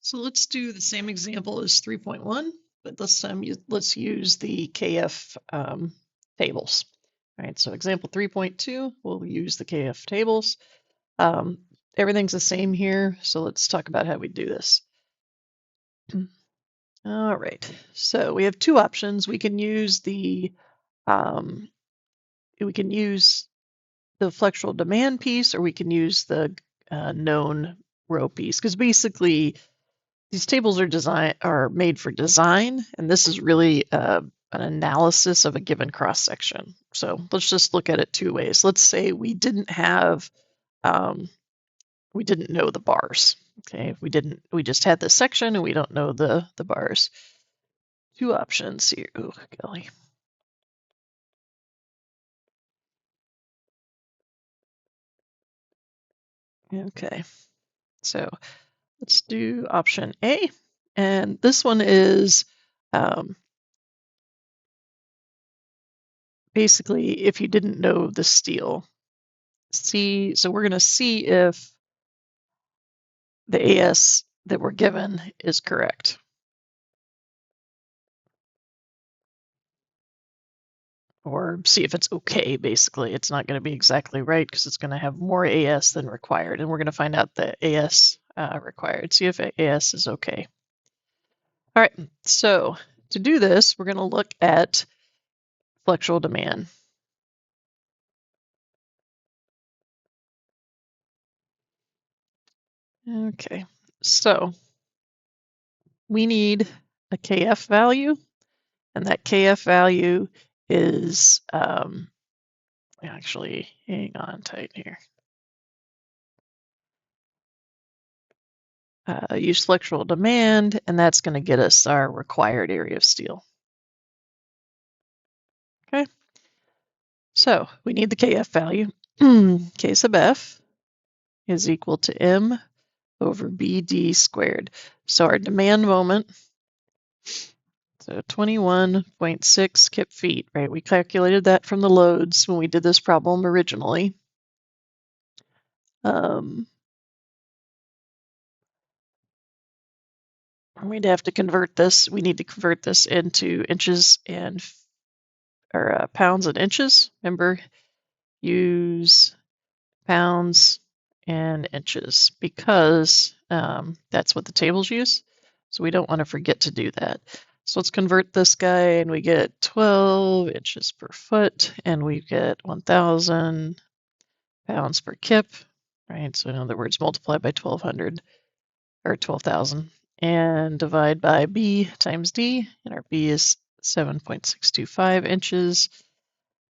So let's do the same example as 3.1, but this time let's use the KF tables. All right, so example 3.2, we'll use the KF tables. Everything's the same here, so let's talk about how we do this. All right, so we have two options. We can use the flexural demand piece, or we can use the known row piece, because basically these tables are made for design, and this is really an analysis of a given cross section. So let's just look at it two ways. Let's say we didn't know the bars. Okay, we just had this section and we don't know the bars. Two options here. Oh, golly. Okay, so let's do option A, and this one is basically if you didn't know the steel. So we're going to see if the AS that we're given is correct. Or see if it's okay, basically. It's not going to be exactly right because it's going to have more AS than required. And we're going to find out the AS required. See if AS is okay. All right, so to do this, we're going to look at flexural demand. Okay, so we need a KF value, and that KF value is, actually, hang on tight here. Use flexural demand, and that's going to get us our required area of steel. Okay, so we need the KF value. K sub F is equal to M over BD squared. So our demand moment, so 21.6 kip feet, right? We calculated that from the loads when we did this problem originally. We'd have to convert this. We need to convert this into inches and pounds and inches. Remember, use pounds and inches because that's what the tables use. So we don't want to forget to do that. So let's convert this guy, and we get 12 inches per foot, and we get 1,000 pounds per kip, right? So in other words, multiply by 1,200 or 12,000 and divide by B times D, and our B is 7.625 inches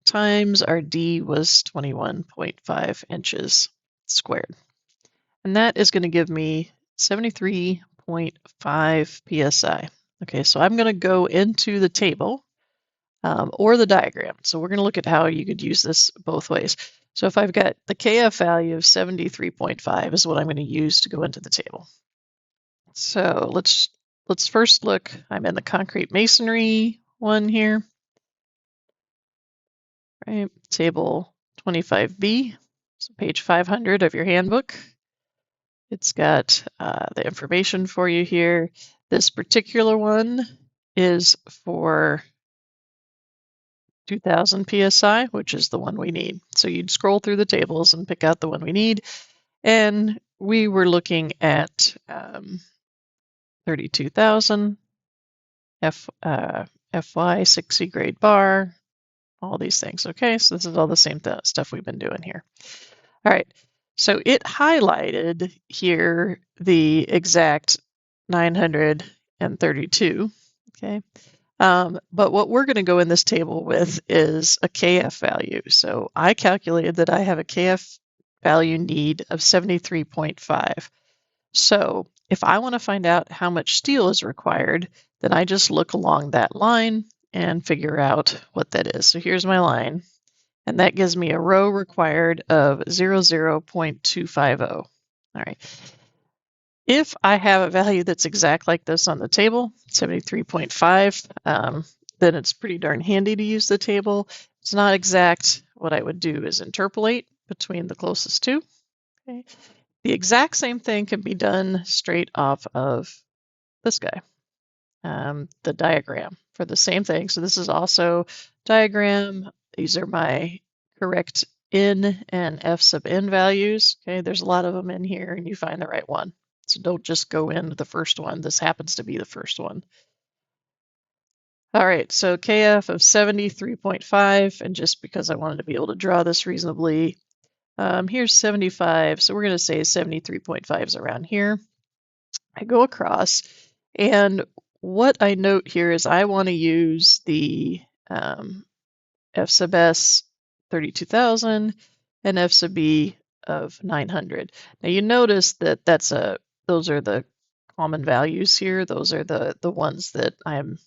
times our D was 21.5 inches squared. And that is going to give me 73.5 psi. Okay, so I'm going to go into the table or the diagram. So we're going to look at how you could use this both ways. So if I've got the KF value of 73.5 is what I'm going to use to go into the table. So let's first look. I'm in the concrete masonry one here. Right, table 25B, so page 500 of your handbook. It's got the information for you here. This particular one is for 2,000 psi, which is the one we need. So you'd scroll through the tables and pick out the one we need. And we were looking at 32,000 FY 60 grade bar, all these things. Okay, so this is all the same stuff we've been doing here. All right, so it highlighted here the exact 932, okay? But what we're going to go in this table with is a KF value. So I calculated that I have a KF value need of 73.5. So if I want to find out how much steel is required, then I just look along that line and figure out what that is. So here's my line, and that gives me a row required of 00.250. All right. If I have a value that's exact like this on the table, 73.5, then it's pretty darn handy to use the table. If it's not exact, what I would do is interpolate between the closest two. Okay. The exact same thing can be done straight off of this guy, the diagram for the same thing. So this is also diagram. These are my correct N and F sub N values. Okay, there's a lot of them in here and you find the right one. So don't just go into the first one. This happens to be the first one. All right, so KF of 73.5, and just because I wanted to be able to draw this reasonably, here's 75, so we're going to say 73.5 is around here. I go across, and what I note here is I want to use the F sub S 32,000 and F sub B of 900. Now you notice that those are the common values here. Those are the ones that I'm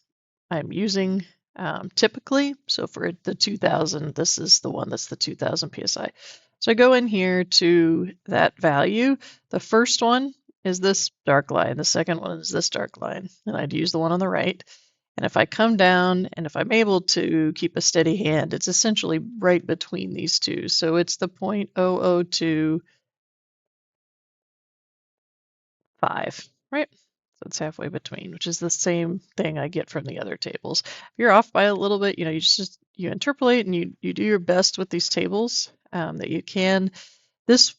using typically. So for the 2000, this is the one that's the 2000 PSI. So I go in here to that value. The first one is this dark line. The second one is this dark line. And I'd use the one on the right. And if I come down and if I'm able to keep a steady hand, it's essentially right between these two. So it's the 0.0025, right? So it's halfway between, which is the same thing I get from the other tables. If you're off by a little bit, you interpolate and you do your best with these tables that you can. This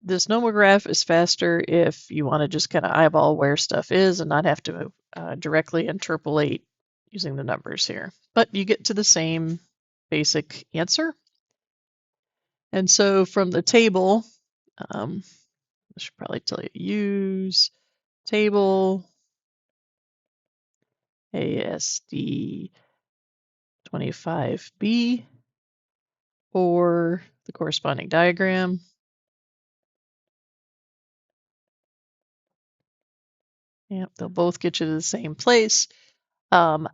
nomograph is faster if you want to just kind of eyeball where stuff is and not have to directly interpolate using the numbers here. But you get to the same basic answer. And so from the table, I should probably tell you, use table ASD 25B or the corresponding diagram. Yep, they'll both get you to the same place. I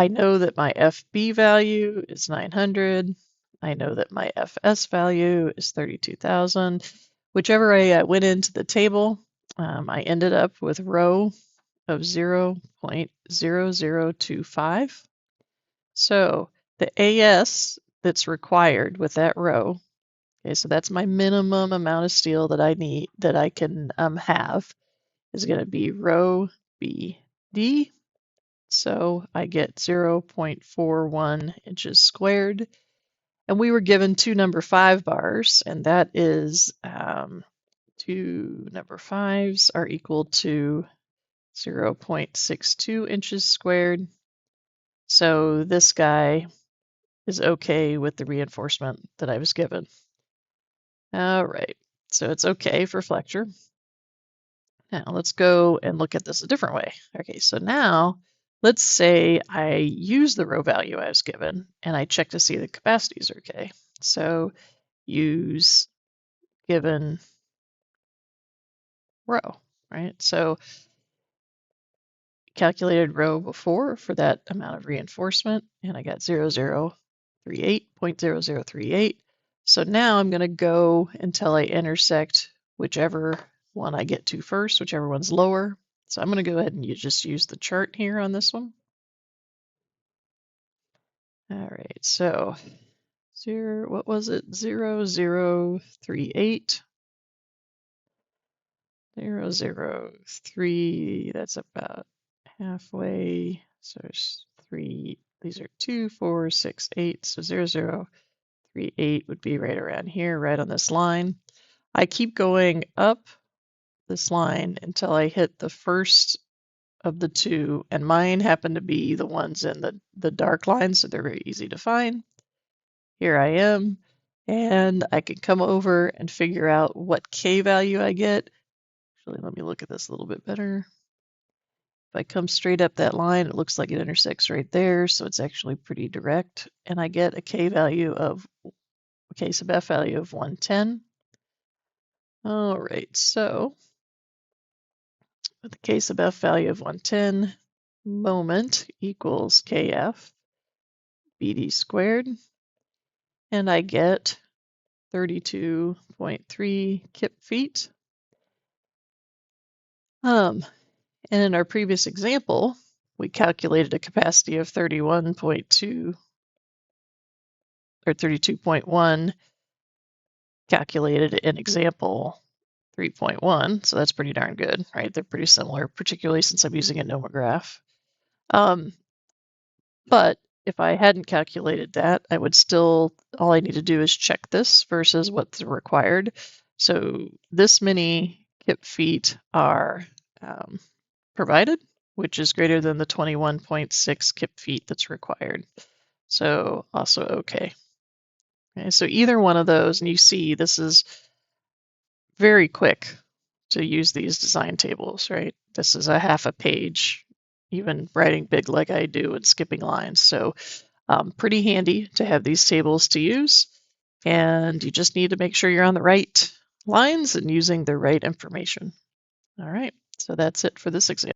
know that my FB value is 900. I know that my FS value is 32,000. Whichever way I went into the table, I ended up with rho of 0.0025. So the AS that's required with that rho, okay, so that's my minimum amount of steel that I need, that I can have, is going to be rho BD. So I get 0.41 inches squared. And we were given two number 5 bars, and that is two number 5s are equal to 0.62 inches squared. So this guy is okay with the reinforcement that I was given. All right, so it's okay for flexure. Now let's go and look at this a different way. Okay, so now let's say I use the rho value I was given and I check to see the capacities are okay. So use given rho, right? So calculated rho before for that amount of reinforcement and I got 0.0038. So now I'm going to go until I intersect whichever one I get to first, whichever one's lower. So I'm going to go ahead and just use the chart here on this one. All right, so what was it? 0038. 003, that's about halfway. So there's 3, these are 2, 4, 6, 8. So 0038 would be right around here, right on this line. I keep going up this line until I hit the first of the two, and mine happen to be the ones in the dark line, so they're very easy to find. Here I am, and I can come over and figure out what K value I get. Actually, let me look at this a little bit better. If I come straight up that line, it looks like it intersects right there, so it's actually pretty direct, and I get a K value of, a K sub F value of 110. All right, so with the K sub F value of 110, moment equals KF BD squared, and I get 32.3 kip feet. And in our previous example, we calculated a capacity of 31.2 or 32.1 calculated in example 3.1, so that's pretty darn good, right? They're pretty similar, particularly since I'm using a nomograph. But if I hadn't calculated that, I would still, all I need to do is check this versus what's required. So this many kip feet are provided, which is greater than the 21.6 kip feet that's required. So also okay. Okay, so either one of those, and you see this is very quick to use these design tables, right? This is a half a page, even writing big like I do and skipping lines. So pretty handy to have these tables to use. And you just need to make sure you're on the right lines and using the right information. All right, so that's it for this example.